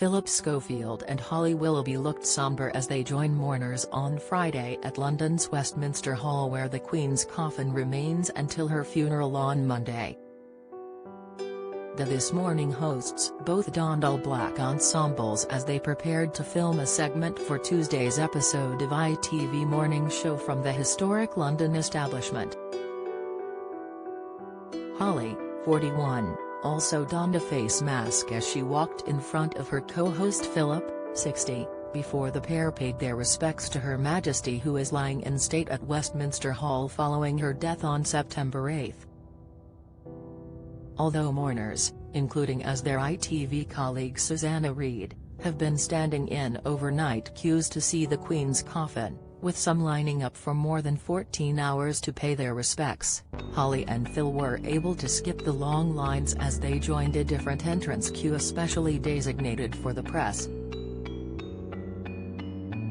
Phillip Schofield and Holly Willoughby looked sombre as they joined mourners on Friday at London's Westminster Hall, where the Queen's coffin remains until her funeral on Monday. The This Morning hosts both donned all black ensembles as they prepared to film a segment for Tuesday's episode of ITV morning show from the historic London establishment. Holly, 41, also donned a face mask as she walked in front of her co-host Philip, 60, before the pair paid their respects to Her Majesty, who is lying in state at Westminster Hall following her death on September 8. Although mourners, including as their ITV colleague Susanna Reid, have been standing in overnight queues to see the Queen's coffin, with some lining up for more than 14 hours to pay their respects, Holly and Phil were able to skip the long lines as they joined a different entrance queue especially designated for the press.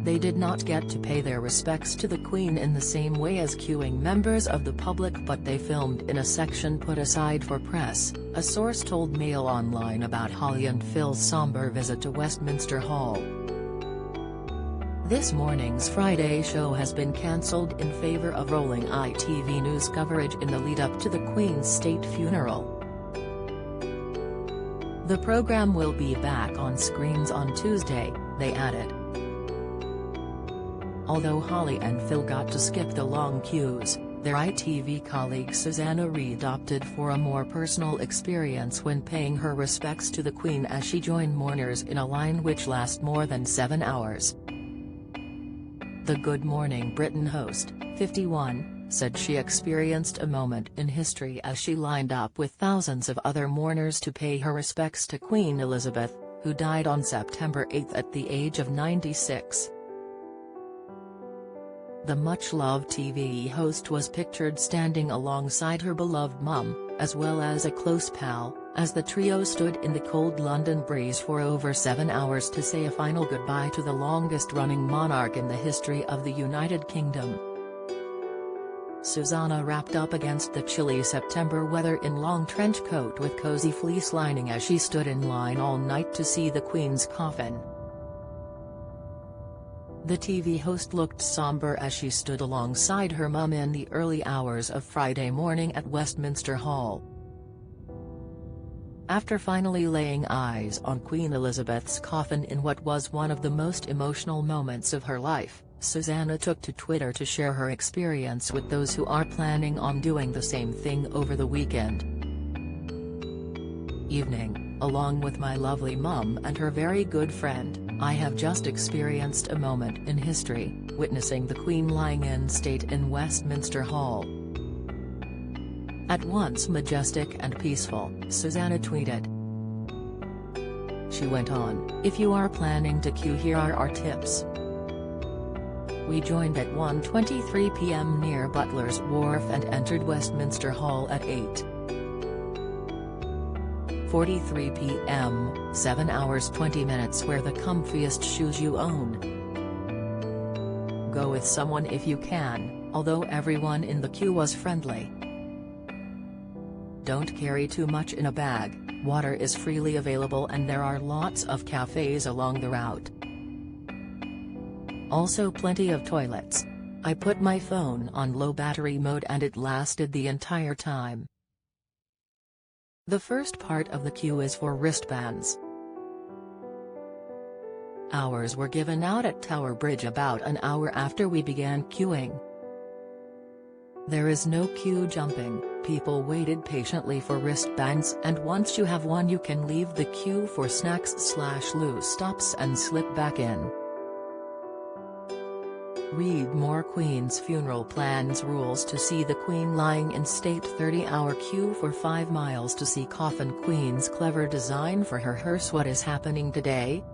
They did not get to pay their respects to the Queen in the same way as queuing members of the public, but they filmed in a section put aside for press, a source told Mail Online about Holly and Phil's sombre visit to Westminster Hall. This morning's Friday show has been cancelled in favour of rolling ITV news coverage in the lead-up to the Queen's state funeral. The programme will be back on screens on Tuesday, they added. Although Holly and Phil got to skip the long queues, their ITV colleague Susanna Reid opted for a more personal experience when paying her respects to the Queen as she joined mourners in a line which lasted more than 7 hours. The Good Morning Britain host, 51, said she experienced a moment in history as she lined up with thousands of other mourners to pay her respects to Queen Elizabeth, who died on September 8 at the age of 96. The much-loved TV host was pictured standing alongside her beloved mum, as well as a close pal, as the trio stood in the cold London breeze for over 7 hours to say a final goodbye to the longest-running monarch in the history of the United Kingdom. Susanna wrapped up against the chilly September weather in long trench coat with cozy fleece lining as she stood in line all night to see the Queen's coffin. The TV host looked sombre as she stood alongside her mum in the early hours of Friday morning at Westminster Hall. After finally laying eyes on Queen Elizabeth's coffin in what was one of the most emotional moments of her life, Susanna took to Twitter to share her experience with those who are planning on doing the same thing over the weekend. Evening, along with my lovely mum and her very good friend, I have just experienced a moment in history, witnessing the Queen lying in state in Westminster Hall. At once majestic and peaceful, Susanna tweeted. She went on, "If you are planning to queue, here are our tips. We joined at 1:23 p.m. near Butler's Wharf and entered Westminster Hall at 8:43 p.m., 7 hours 20 minutes. Wear the comfiest shoes you own. Go with someone if you can, although everyone in the queue was friendly. Don't carry too much in a bag, water is freely available and there are lots of cafes along the route. Also plenty of toilets. I put my phone on low battery mode and it lasted the entire time." The first part of the queue is for wristbands. Ours were given out at Tower Bridge about an hour after we began queuing. There is no queue jumping, people waited patiently for wristbands, and once you have one you can leave the queue for snacks/loose stops and slip back in. Read more Queen's funeral plans. Rules to see the Queen lying in state. 30-hour queue for 5 miles to see coffin. Queen's clever design for her hearse. What is happening today?